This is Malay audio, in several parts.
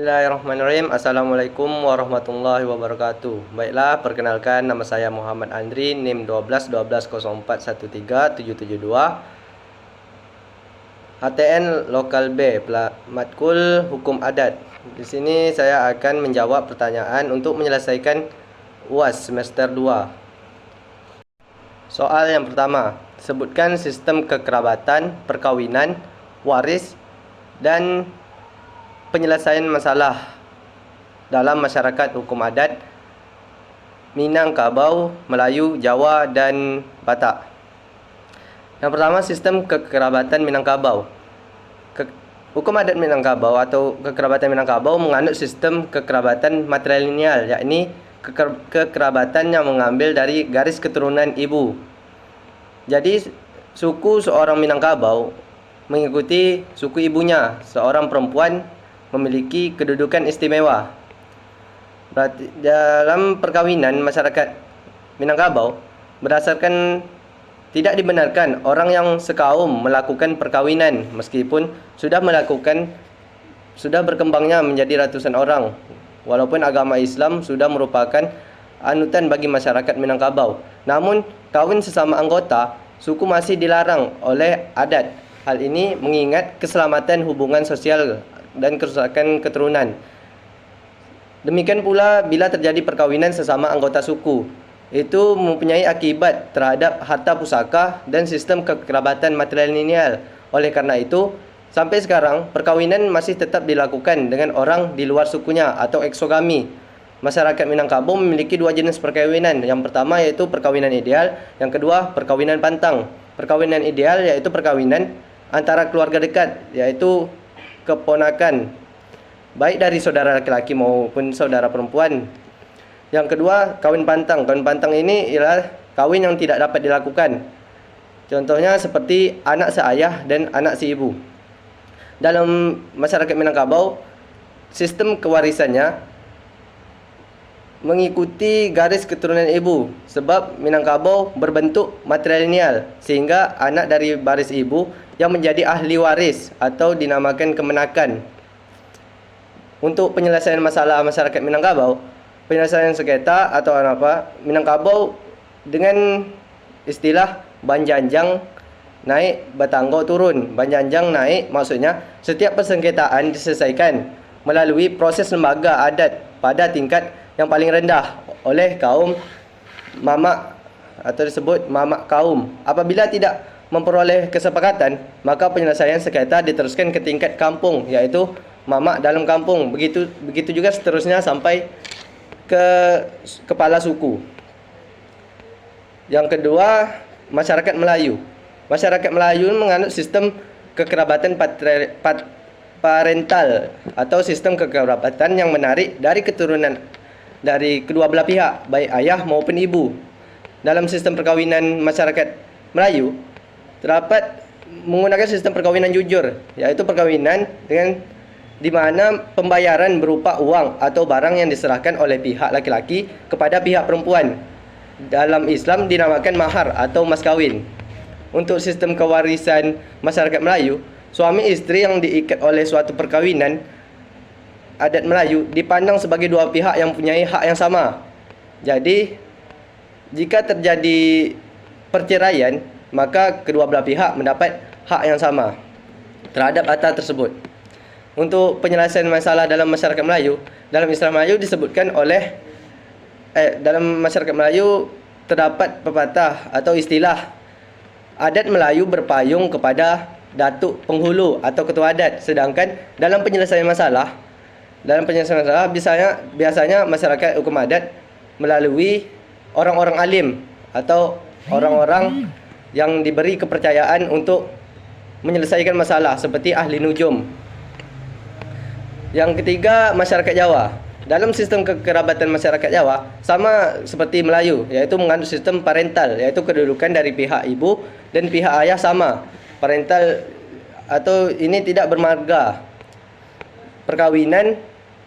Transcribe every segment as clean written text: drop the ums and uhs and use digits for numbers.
Bismillahirrahmanirrahim. Assalamualaikum warahmatullahi wabarakatuh. Baiklah, perkenalkan nama saya Muhammad Andri, NIM 12 12 04 13 772, HTN Lokal B, Matkul Hukum Adat. Di sini saya akan menjawab pertanyaan untuk menyelesaikan UAS semester 2. Soal yang pertama, sebutkan sistem kekerabatan, perkawinan, waris, dan penyelesaian masalah dalam masyarakat hukum adat Minangkabau, Melayu, Jawa, dan Batak. Yang pertama, sistem kekerabatan Minangkabau. Hukum adat Minangkabau atau kekerabatan Minangkabau menganut sistem kekerabatan matrilineal, yakni kekerabatan yang mengambil dari garis keturunan ibu. Jadi, suku seorang Minangkabau mengikuti suku ibunya, seorang perempuan memiliki kedudukan istimewa. Berarti dalam perkawinan masyarakat Minangkabau berdasarkan tidak dibenarkan orang yang sekaum melakukan perkawinan meskipun sudah berkembangnya menjadi ratusan orang. Walaupun agama Islam sudah merupakan anutan bagi masyarakat Minangkabau, namun kawin sesama anggota suku masih dilarang oleh adat. Hal ini mengingat keselamatan hubungan sosial dan kerusakan keturunan. Demikian pula bila terjadi perkawinan sesama anggota suku, itu mempunyai akibat terhadap harta pusaka dan sistem kekerabatan matrilineal. Oleh karena itu, sampai sekarang perkawinan masih tetap dilakukan dengan orang di luar sukunya atau eksogami. Masyarakat Minangkabau memiliki dua jenis perkawinan. Yang pertama yaitu perkawinan ideal, yang kedua perkawinan pantang. Perkawinan ideal yaitu perkawinan antara keluarga dekat, yaitu keponakan, baik dari saudara laki-laki maupun saudara perempuan. Yang kedua, kawin pantang. Kawin pantang ini ialah kawin yang tidak dapat dilakukan. Contohnya seperti anak seayah dan anak seibu. Dalam masyarakat Minangkabau, sistem kewarisannya mengikuti garis keturunan ibu, sebab Minangkabau berbentuk matrilineal, sehingga anak dari baris ibu yang menjadi ahli waris atau dinamakan kemenakan. Untuk penyelesaian masalah masyarakat Minangkabau, penyelesaian sengketa atau Minangkabau dengan istilah banjanjang naik, batanggo turun. Banjanjang naik maksudnya setiap persengketaan diselesaikan melalui proses lembaga adat pada tingkat yang paling rendah oleh kaum mamak atau disebut mamak kaum. Apabila tidak memperoleh kesepakatan, maka penyelesaian sengketa diteruskan ke tingkat kampung, yaitu mamak dalam kampung. Begitu juga seterusnya sampai ke kepala suku. Yang kedua, masyarakat Melayu. Masyarakat Melayu menganut sistem kekerabatan parental atau sistem kekerabatan yang menarik dari keturunan dari kedua belah pihak, baik ayah maupun ibu. Dalam sistem perkawinan masyarakat Melayu terdapat menggunakan sistem perkawinan jujur, yaitu perkawinan dengan di mana pembayaran berupa uang atau barang yang diserahkan oleh pihak laki-laki kepada pihak perempuan. Dalam Islam dinamakan mahar atau mas kawin. Untuk sistem kewarisan masyarakat Melayu, suami istri yang diikat oleh suatu perkawinan adat Melayu dipandang sebagai dua pihak yang mempunyai hak yang sama. Jadi, jika terjadi perceraian, maka kedua belah pihak mendapat hak yang sama terhadap harta tersebut. Untuk penyelesaian masalah dalam masyarakat Melayu, dalam Islam Melayu disebutkan dalam masyarakat Melayu terdapat pepatah atau istilah adat Melayu berpayung kepada datuk penghulu atau ketua adat. Sedangkan dalam penyelesaian masalah biasanya masyarakat hukum adat melalui orang-orang alim atau orang-orang yang diberi kepercayaan untuk menyelesaikan masalah seperti ahli nujum. Yang ketiga, masyarakat Jawa. Dalam sistem kekerabatan masyarakat Jawa sama seperti Melayu, yaitu mengandung sistem parental, yaitu kedudukan dari pihak ibu dan pihak ayah sama. Parental atau ini tidak bermarga. Perkawinan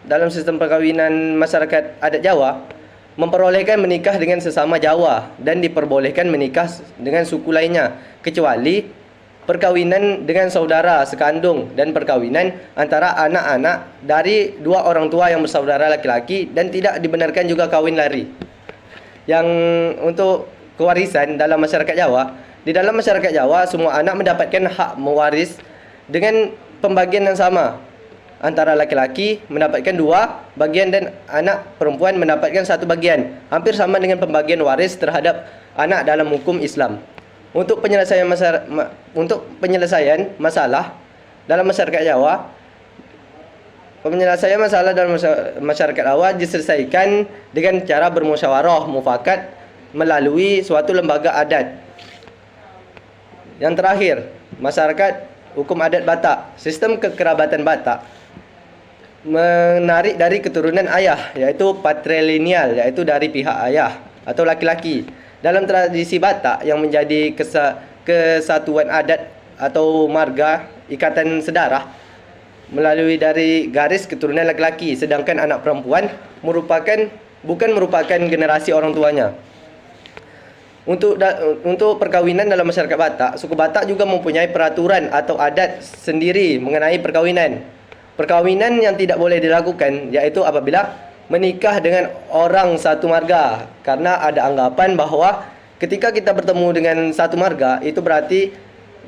dalam sistem perkawinan masyarakat adat Jawa memperolehkan menikah dengan sesama Jawa dan diperbolehkan menikah dengan suku lainnya, kecuali perkawinan dengan saudara sekandung dan perkawinan antara anak-anak dari dua orang tua yang bersaudara laki-laki dan tidak dibenarkan juga kawin lari. Yang untuk kewarisan dalam masyarakat Jawa, di dalam masyarakat Jawa semua anak mendapatkan hak mewaris dengan pembagian yang sama. Antara laki-laki mendapatkan 2 bagian dan anak perempuan mendapatkan 1 bagian. Hampir sama dengan pembagian waris terhadap anak dalam hukum Islam. Untuk penyelesaian masalah dalam masyarakat Jawa, penyelesaian masalah dalam masyarakat Jawa diselesaikan dengan cara bermusyawarah mufakat melalui suatu lembaga adat. Yang terakhir, masyarakat hukum adat Batak. Sistem kekerabatan Batak menarik dari keturunan ayah, yaitu patrilineal, yaitu dari pihak ayah atau laki-laki. Dalam tradisi Batak yang menjadi kesatuan adat atau marga ikatan sedarah melalui dari garis keturunan laki-laki, sedangkan anak perempuan bukan merupakan generasi orang tuanya. Untuk perkawinan dalam masyarakat Batak, suku Batak juga mempunyai peraturan atau adat sendiri mengenai perkawinan. Perkawinan yang tidak boleh dilakukan yaitu apabila menikah dengan orang satu marga, karena ada anggapan bahawa ketika kita bertemu dengan satu marga itu berarti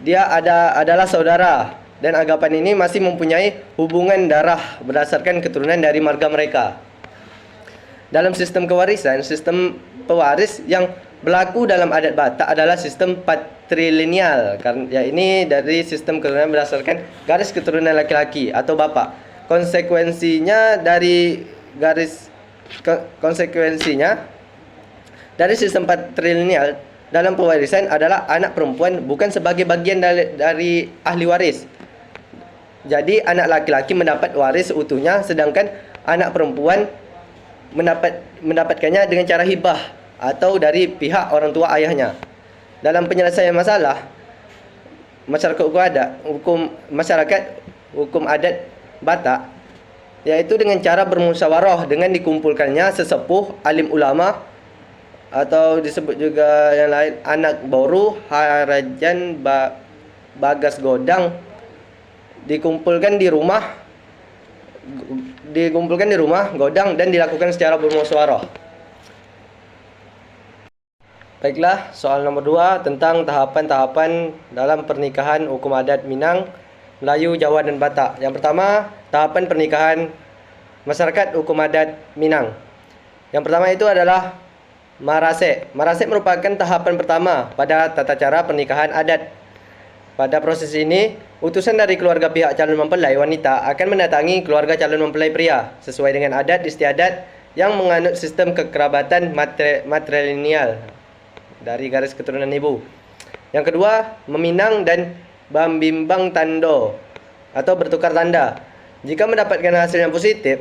dia adalah saudara, dan anggapan ini masih mempunyai hubungan darah berdasarkan keturunan dari marga mereka. Dalam sistem kewarisan, sistem pewaris yang berlaku dalam adat Batak adalah sistem patrilineal, ya ini dari sistem keturunan berdasarkan garis keturunan laki-laki atau bapa. Konsekuensinya dari sistem patrilineal dalam pewarisan adalah anak perempuan bukan sebagai bagian dari ahli waris. Jadi anak laki-laki mendapat waris utuhnya, sedangkan anak perempuan mendapatkannya dengan cara hibah atau dari pihak orang tua ayahnya. Dalam penyelesaian masalah masyarakat hukum adat Batak, yaitu dengan cara bermusyawarah dengan dikumpulkannya sesepuh, alim ulama, atau disebut juga yang lain anak boru, harajan, bagas godang, dikumpulkan di rumah godang dan dilakukan secara bermusyawarah. Baiklah, soal nomor 2 tentang tahapan-tahapan dalam pernikahan hukum adat Minang, Melayu, Jawa, dan Batak. Yang pertama, tahapan pernikahan masyarakat hukum adat Minang. Yang pertama itu adalah marasek. Marasek merupakan tahapan pertama pada tata cara pernikahan adat. Pada proses ini, utusan dari keluarga pihak calon mempelai wanita akan mendatangi keluarga calon mempelai pria sesuai dengan adat istiadat yang menganut sistem kekerabatan matrilineal dari garis keturunan ibu. Yang kedua, meminang dan membimbang tando atau bertukar tanda. Jika mendapatkan hasil yang positif,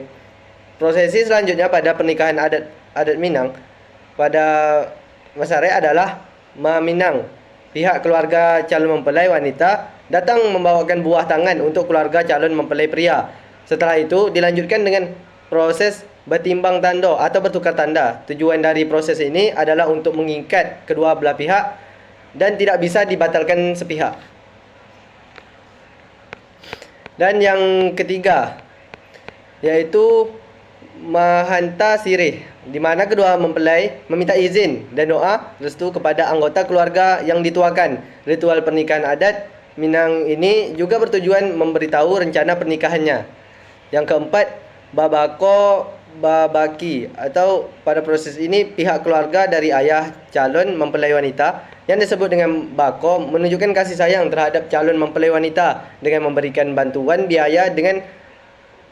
prosesi selanjutnya pada pernikahan adat Minang pada masyarakat adalah meminang. Pihak keluarga calon mempelai wanita datang membawakan buah tangan untuk keluarga calon mempelai pria. Setelah itu dilanjutkan dengan proses bertimbang tanda atau bertukar tanda. Tujuan dari proses ini adalah untuk mengikat kedua belah pihak dan tidak bisa dibatalkan sepihak. Dan yang ketiga yaitu mahanta sirih, di mana kedua mempelai meminta izin dan doa restu kepada anggota keluarga yang dituakan. Ritual pernikahan adat Minang ini juga bertujuan memberitahu rencana pernikahannya. Yang keempat, babaki, atau pada proses ini pihak keluarga dari ayah calon mempelai wanita yang disebut dengan bako menunjukkan kasih sayang terhadap calon mempelai wanita dengan memberikan bantuan biaya dengan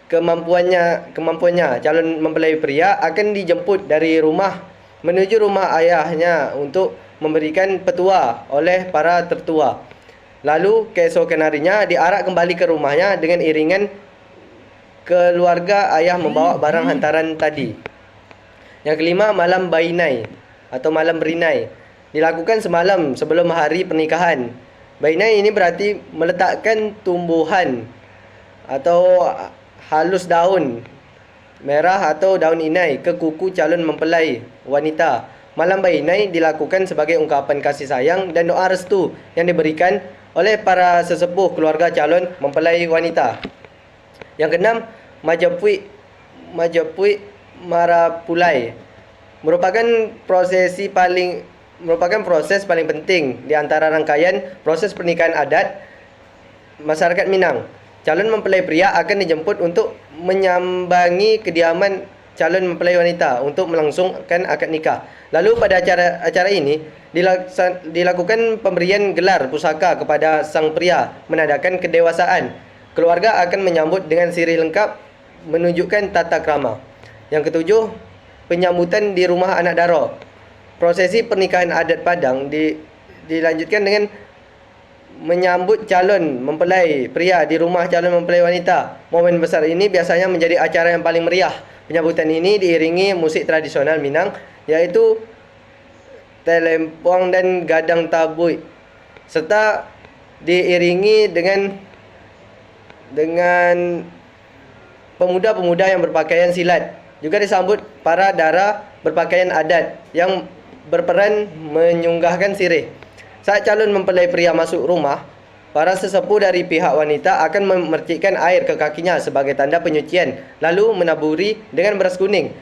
kemampuannya. Calon mempelai pria akan dijemput dari rumah menuju rumah ayahnya untuk memberikan petua oleh para tertua. Lalu keesokan harinya diarak kembali ke rumahnya dengan iringan keluarga ayah membawa barang hantaran tadi. Yang kelima, malam bainai atau malam berinai. Dilakukan semalam sebelum hari pernikahan. Bainai ini berarti meletakkan tumbuhan atau halus daun merah atau daun inai ke kuku calon mempelai wanita. Malam bainai dilakukan sebagai ungkapan kasih sayang dan doa restu yang diberikan oleh para sesepuh keluarga calon mempelai wanita. Yang keenam, Majapahit Marapulai merupakan proses paling penting di antara rangkaian proses pernikahan adat masyarakat Minang. Calon mempelai pria akan dijemput untuk menyambangi kediaman calon mempelai wanita untuk melangsungkan akad nikah. Lalu pada acara ini dilakukan pemberian gelar pusaka kepada sang pria menandakan kedewasaan. Keluarga akan menyambut dengan sirih lengkap menunjukkan tata krama. Yang ketujuh, penyambutan di rumah anak dara. Prosesi pernikahan adat Padang dilanjutkan dengan menyambut calon mempelai pria di rumah calon mempelai wanita. Momen besar ini biasanya menjadi acara yang paling meriah. Penyambutan ini diiringi musik tradisional Minang, yaitu telempong dan gadang tabui, serta diiringi dengan pemuda-pemuda yang berpakaian silat. Juga disambut para dara berpakaian adat yang berperan menyunggahkan sirih. Saat calon mempelai pria masuk rumah, para sesepuh dari pihak wanita akan memercikkan air ke kakinya sebagai tanda penyucian, lalu menaburi dengan beras kuning.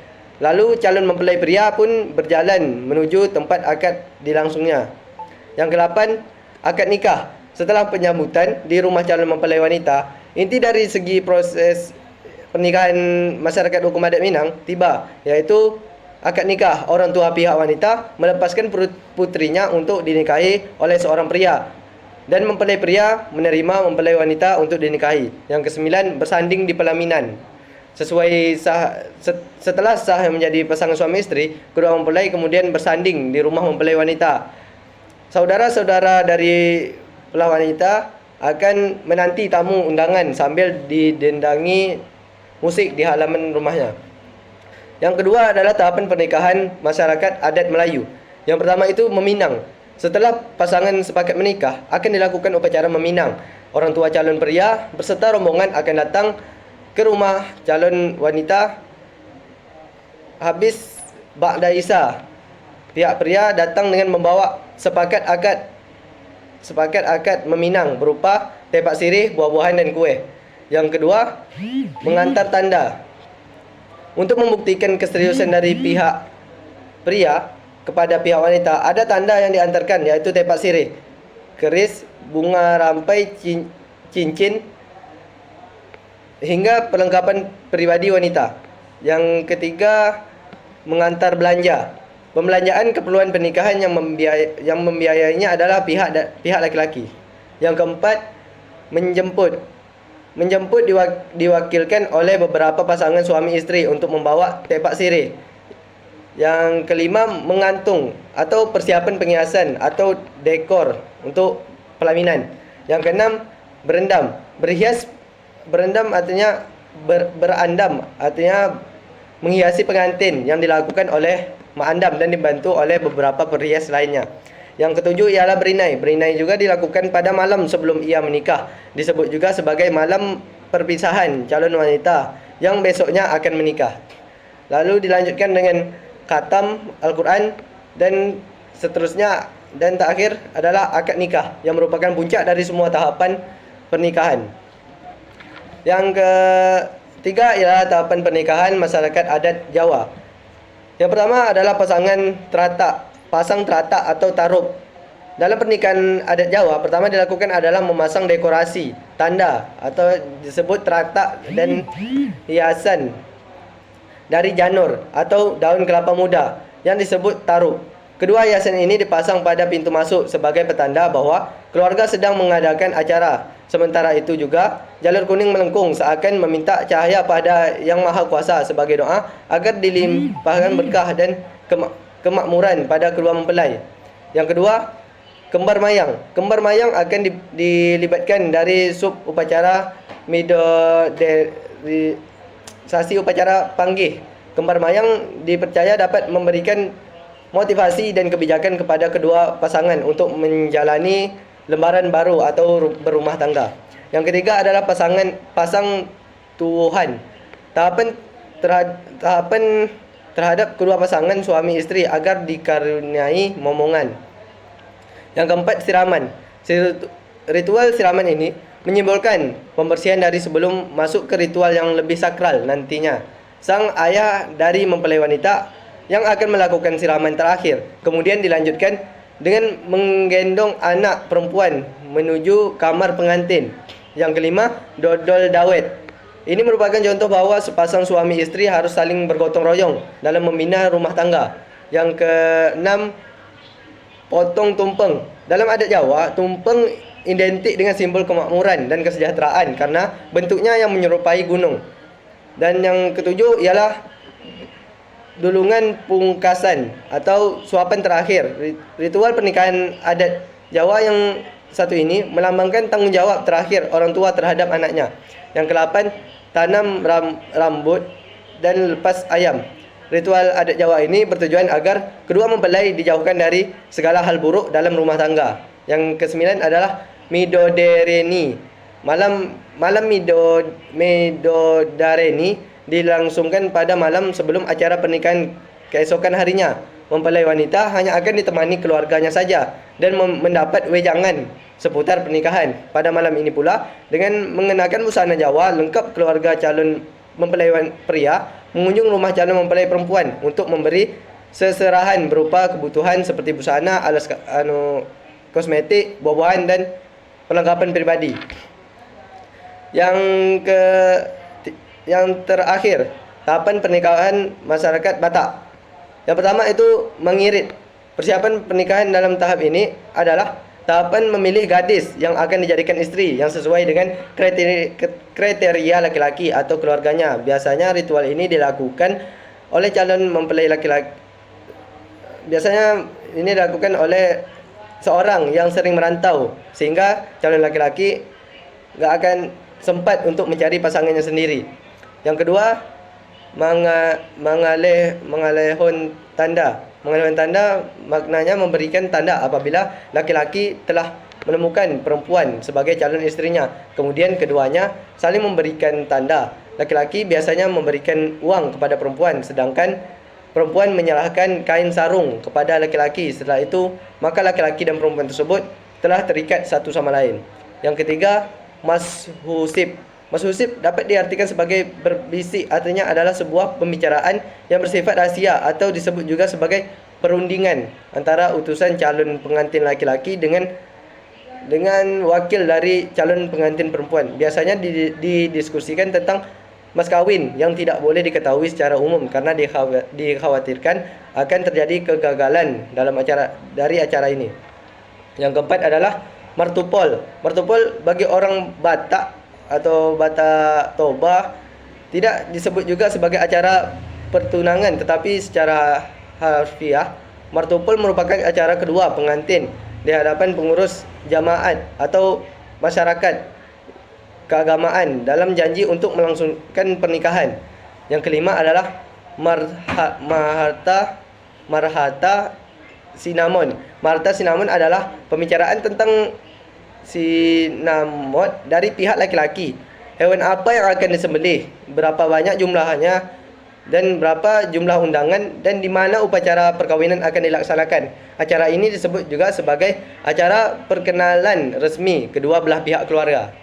Lalu calon mempelai pria pun berjalan menuju tempat akad dilangsungnya. Yang kedelapan, akad nikah. Setelah penyambutan di rumah calon mempelai wanita, inti dari segi proses pernikahan masyarakat hukum adat Minang tiba, yaitu akad nikah. Orang tua pihak wanita melepaskan putrinya untuk dinikahi oleh seorang pria, dan mempelai pria menerima mempelai wanita untuk dinikahi. Yang kesembilan, bersanding di pelaminan. Setelah sah menjadi pasangan suami isteri, kedua mempelai kemudian bersanding di rumah mempelai wanita. Saudara-saudara dari belah wanita akan menanti tamu undangan sambil didendangi musik di halaman rumahnya. Yang kedua adalah tahapan pernikahan masyarakat adat Melayu. Yang pertama itu meminang. Setelah pasangan sepakat menikah, akan dilakukan upacara meminang. Orang tua calon pria berserta rombongan akan datang ke rumah calon wanita. Habis ba'da isya, pihak pria datang dengan membawa sepakat akad meminang berupa tepak sirih, buah-buahan dan kuih. Yang kedua, mengantar tanda. Untuk membuktikan keseriusan dari pihak pria kepada pihak wanita, ada tanda yang diantarkan, yaitu tepak sirih, keris, bunga rampai, cincin, hingga perlengkapan pribadi wanita. Yang ketiga, mengantar belanja. Pembelanjaan keperluan pernikahan yang membiayainya adalah pihak laki-laki. Yang keempat, menjemput. Menjemput diwakilkan oleh beberapa pasangan suami isteri untuk membawa tepak sirih. Yang kelima, mengantung atau persiapan penghiasan atau dekor untuk pelaminan. Yang keenam, berendam. Berendam artinya berandam, artinya menghiasi pengantin yang dilakukan oleh mak andam dan dibantu oleh beberapa perhias lainnya. Yang ketujuh ialah berinai. Berinai juga dilakukan pada malam sebelum ia menikah. Disebut juga sebagai malam perpisahan calon wanita yang besoknya akan menikah. Lalu dilanjutkan dengan khatam Al-Quran dan seterusnya. Dan terakhir adalah akad nikah yang merupakan puncak dari semua tahapan pernikahan. Yang ketiga ialah tahapan pernikahan masyarakat adat Jawa. Yang pertama adalah pasang teratak atau tarup. Dalam pernikahan adat Jawa, pertama dilakukan adalah memasang dekorasi, tanda atau disebut teratak dan hiasan dari janur atau daun kelapa muda yang disebut tarup. Kedua hiasan ini dipasang pada pintu masuk sebagai petanda bahwa keluarga sedang mengadakan acara. Sementara itu juga, jalur kuning melengkung seakan meminta cahaya pada Yang Maha Kuasa sebagai doa agar dilimpahkan berkah dan kemakmuran pada kedua mempelai. Yang kedua, kembar mayang. Kembar mayang akan dilibatkan dari sub upacara sasi upacara panggih. Kembar mayang dipercaya dapat memberikan motivasi dan kebijakan kepada kedua pasangan untuk menjalani lembaran baru atau berumah tangga. Yang ketiga adalah pasang tuhan. Tahapan terhadap kedua pasangan suami isteri agar dikaruniai momongan. Yang keempat, siraman. ritual siraman ini menyimbolkan pembersihan dari sebelum masuk ke ritual yang lebih sakral nantinya. Sang ayah dari mempelai wanita yang akan melakukan siraman terakhir kemudian dilanjutkan dengan menggendong anak perempuan menuju kamar pengantin. Yang kelima, dodol dawet. Ini merupakan contoh bahwa sepasang suami istri harus saling bergotong royong dalam membina rumah tangga. Yang keenam, potong tumpeng. Dalam adat Jawa, tumpeng identik dengan simbol kemakmuran dan kesejahteraan karena bentuknya yang menyerupai gunung. Dan yang ketujuh ialah dulungan pungkasan atau suapan terakhir. Ritual pernikahan adat Jawa yang satu ini melambangkan tanggung jawab terakhir orang tua terhadap anaknya. Yang kedelapan, tanam rambut dan lepas ayam. Ritual adat Jawa ini bertujuan agar kedua mempelai dijauhkan dari segala hal buruk dalam rumah tangga. Yang kesembilan adalah Midodareni. Malam Midodareni dilangsungkan pada malam sebelum acara pernikahan keesokan harinya. Mempelai wanita hanya akan ditemani keluarganya saja dan mendapat wejangan seputar pernikahan. Pada malam ini pula, dengan mengenakan busana Jawa lengkap, keluarga calon mempelai pria mengunjung rumah calon mempelai perempuan untuk memberi seserahan berupa kebutuhan seperti busana, alas kosmetik, buah-buahan dan perlengkapan pribadi. Yang terakhir, tahapan pernikahan masyarakat Batak. Yang pertama itu mengirit. Persiapan pernikahan dalam tahap ini adalah tahapan memilih gadis yang akan dijadikan istri yang sesuai dengan kriteria laki-laki atau keluarganya. Biasanya ritual ini dilakukan oleh calon mempelai laki-laki. Biasanya ini dilakukan oleh seorang yang sering merantau sehingga calon laki-laki nggak akan sempat untuk mencari pasangannya sendiri. Yang kedua, mengalehon tanda. Mengalehon tanda maknanya memberikan tanda apabila laki-laki telah menemukan perempuan sebagai calon istrinya. Kemudian keduanya saling memberikan tanda. Laki-laki biasanya memberikan uang kepada perempuan, sedangkan perempuan menyerahkan kain sarung kepada laki-laki. Setelah itu, maka laki-laki dan perempuan tersebut telah terikat satu sama lain. Yang ketiga, mashusib. Mashusib dapat diartikan sebagai berbisik, artinya adalah sebuah pembicaraan yang bersifat rahasia atau disebut juga sebagai perundingan antara utusan calon pengantin laki-laki dengan wakil dari calon pengantin perempuan. Biasanya didiskusikan tentang mas kawin yang tidak boleh diketahui secara umum karena dikhawatirkan akan terjadi kegagalan dalam acara ini. Yang keempat adalah martupol. Martupol bagi orang Batak atau Batak Toba tidak disebut juga sebagai acara pertunangan, tetapi secara harfiah martupol merupakan acara kedua pengantin di hadapan pengurus jamaat atau masyarakat keagamaan dalam janji untuk melangsungkan pernikahan. Yang kelima adalah marhata sinamon. Marhata sinamon adalah pembicaraan tentang sinamot dari pihak laki-laki. Hewan apa yang akan disembelih, berapa banyak jumlahnya, dan berapa jumlah undangan, dan di mana upacara perkawinan akan dilaksanakan. Acara ini disebut juga sebagai acara perkenalan resmi kedua belah pihak keluarga.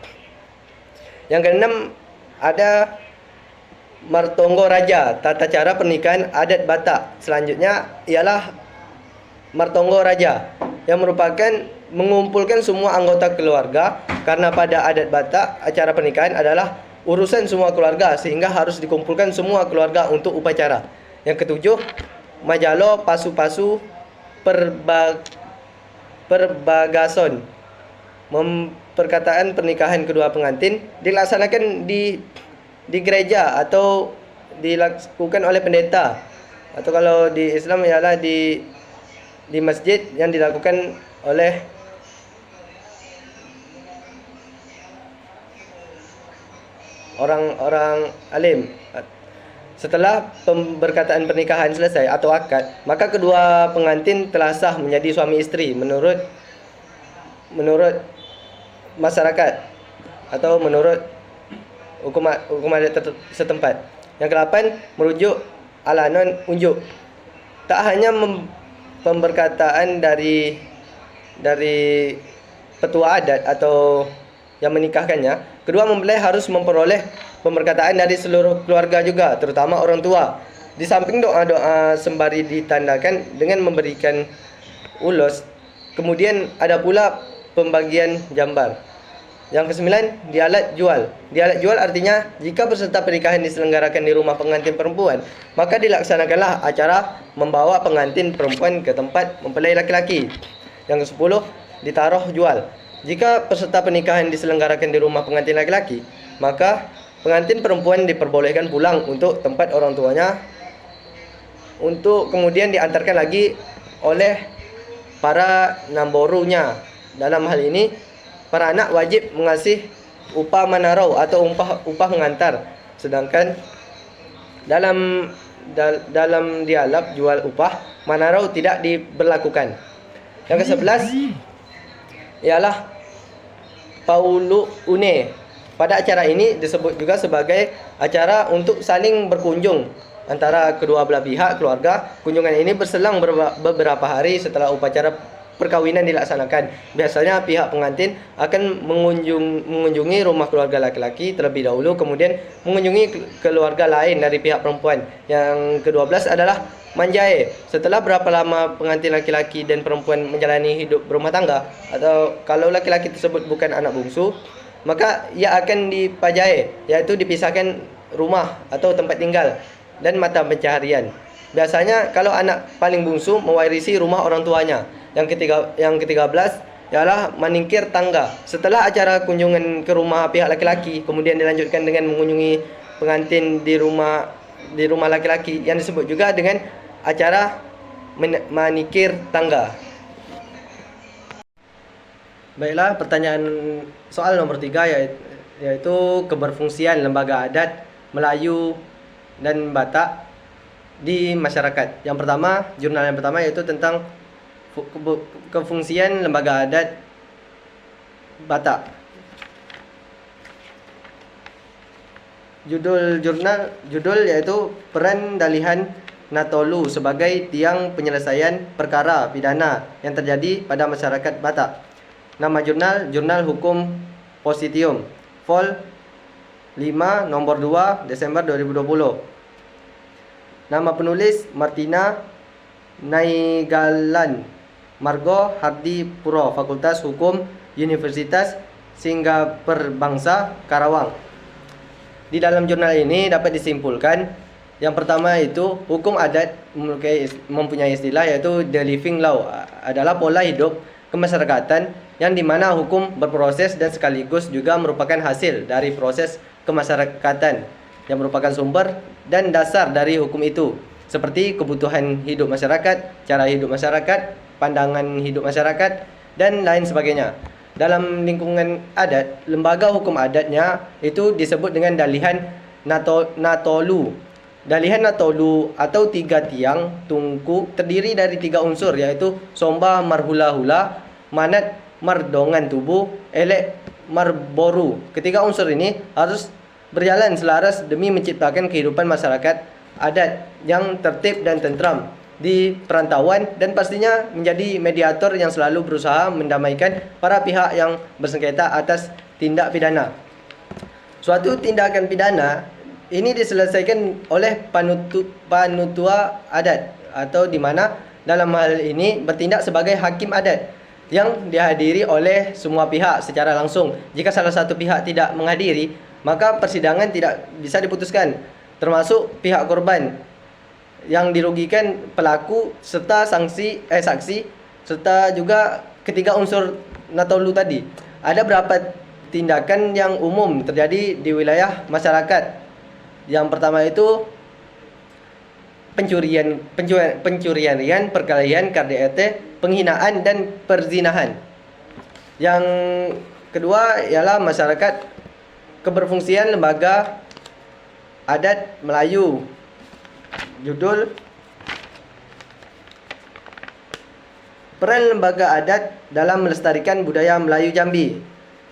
Yang keenam ada martonggo raja, tata cara pernikahan adat Batak. Selanjutnya ialah martonggo raja, yang merupakan mengumpulkan semua anggota keluarga, karena pada adat Batak acara pernikahan adalah urusan semua keluarga sehingga harus dikumpulkan semua keluarga untuk upacara. Yang ketujuh, majalo pasu-pasu perbagason. Perkataan pernikahan kedua pengantin dilaksanakan di gereja atau dilakukan oleh pendeta, atau kalau di Islam ialah di masjid yang dilakukan oleh orang-orang alim. Setelah pemberkataan pernikahan selesai atau akad, maka kedua pengantin telah sah menjadi suami istri menurut masyarakat atau menurut hukum adat setempat. Yang kedelapan, merujuk alanon unjuk. Tak hanya pemberkataan dari petua adat atau yang menikahkannya. Kedua mempelai harus memperoleh pemberkataan dari seluruh keluarga juga, terutama orang tua. Di samping doa-doa sembari ditandakan dengan memberikan ulos, kemudian ada pula pembagian jambar. Yang kesembilan, dialat jual. Dialat jual artinya jika peserta pernikahan diselenggarakan di rumah pengantin perempuan, maka dilaksanakanlah acara membawa pengantin perempuan ke tempat mempelai laki-laki. Yang kesepuluh, ditaruh jual. Jika peserta pernikahan diselenggarakan di rumah pengantin laki-laki, maka pengantin perempuan diperbolehkan pulang untuk tempat orang tuanya untuk kemudian diantarkan lagi oleh para namborunya. Dalam hal ini, para anak wajib mengasih upah manarau atau upah mengantar. Sedangkan dalam dialab jual upah, manarau tidak diberlakukan. Yang ke-11 ialah Paulu Une. Pada acara ini disebut juga sebagai acara untuk saling berkunjung antara kedua belah pihak keluarga. Kunjungan ini berselang beberapa hari setelah upacara perkawinan dilaksanakan. Biasanya pihak pengantin akan mengunjungi rumah keluarga laki-laki terlebih dahulu, kemudian mengunjungi keluarga lain dari pihak perempuan. Yang ke-12 adalah manjae. Setelah berapa lama pengantin laki-laki dan perempuan menjalani hidup berumah tangga, atau kalau laki-laki tersebut bukan anak bungsu, maka ia akan dipajae, yaitu dipisahkan rumah atau tempat tinggal dan mata pencaharian. Biasanya kalau anak paling bungsu mewarisi rumah orang tuanya. Yang ke-13 ialah maningkir tangga. Setelah acara kunjungan ke rumah pihak laki-laki, kemudian dilanjutkan dengan mengunjungi pengantin di rumah laki-laki yang disebut juga dengan acara manikir tangga. Baiklah, pertanyaan soal nomor 3 yaitu keberfungsian lembaga adat Melayu dan Batak di masyarakat. Yang pertama, jurnal yang pertama yaitu tentang kefungsian lembaga adat Batak. Judul yaitu Peran Dalihan Natolu sebagai tiang penyelesaian perkara pidana yang terjadi pada masyarakat Batak. Nama Jurnal Hukum Positium, Vol 5 nomor 2 Desember 2020. Nama penulis Martina Naigalan Margo Hardi Puro, Fakultas Hukum Universitas Singapura Karawang. Di dalam jurnal ini dapat disimpulkan, yang pertama itu hukum adat mempunyai istilah yaitu the living law, adalah pola hidup kemasyarakatan yang dimana hukum berproses dan sekaligus juga merupakan hasil dari proses kemasyarakatan yang merupakan sumber dan dasar dari hukum itu, seperti kebutuhan hidup masyarakat, cara hidup masyarakat, pandangan hidup masyarakat, dan lain sebagainya. Dalam lingkungan adat, lembaga hukum adatnya itu disebut dengan Dalihan Natolu. Dalihan Natolu atau 3 tiang tungku terdiri dari 3 unsur, yaitu Somba Marhula-hula, Manat Mardongan Tubuh, Elek Marboru. Ketiga unsur ini harus berjalan selaras demi menciptakan kehidupan masyarakat adat yang tertib dan tentram di perantauan, dan pastinya menjadi mediator yang selalu berusaha mendamaikan para pihak yang bersengketa atas tindak pidana. Suatu tindakan pidana ini diselesaikan oleh panutua adat, atau di mana dalam hal ini bertindak sebagai hakim adat yang dihadiri oleh semua pihak secara langsung. Jika salah satu pihak tidak menghadiri, maka persidangan tidak bisa diputuskan, termasuk pihak korban yang dirugikan, pelaku serta saksi serta juga ketiga unsur Natolu tadi. Ada berapa tindakan yang umum terjadi di wilayah masyarakat. Yang pertama itu pencurian, perkelahian, KDRT, penghinaan dan perzinahan. Yang kedua ialah masyarakat, keberfungsian lembaga adat Melayu. Judul Peran Lembaga Adat dalam Melestarikan Budaya Melayu Jambi.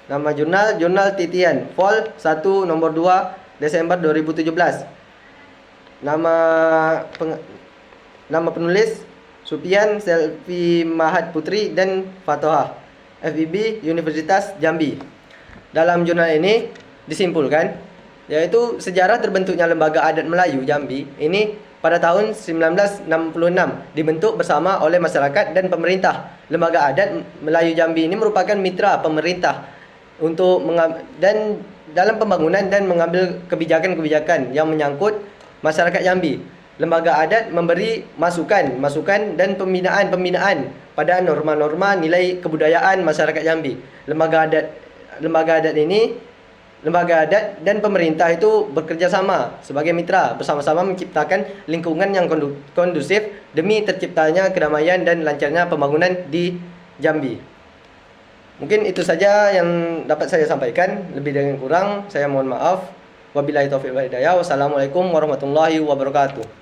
Nama Jurnal Titian, Vol 1 nomor 2 Desember 2017. Nama penulis Supian Selvi Mahat Putri dan Fatoha. FIB Universitas Jambi. Dalam jurnal ini disimpulkan yaitu sejarah terbentuknya Lembaga Adat Melayu Jambi ini pada tahun 1966 dibentuk bersama oleh masyarakat dan pemerintah. Lembaga Adat Melayu Jambi ini merupakan mitra pemerintah untuk dan dalam pembangunan dan mengambil kebijakan-kebijakan yang menyangkut masyarakat Jambi. Lembaga adat memberi masukan dan pembinaan pada norma-norma nilai kebudayaan masyarakat Jambi. Lembaga adat dan pemerintah itu bekerja sama sebagai mitra, bersama-sama menciptakan lingkungan yang kondusif demi terciptanya kedamaian dan lancarnya pembangunan di Jambi. Mungkin itu saja yang dapat saya sampaikan. Lebih dan kurang saya mohon maaf. Wabillahi taufiq wal hidayah. Wassalamualaikum warahmatullahi wabarakatuh.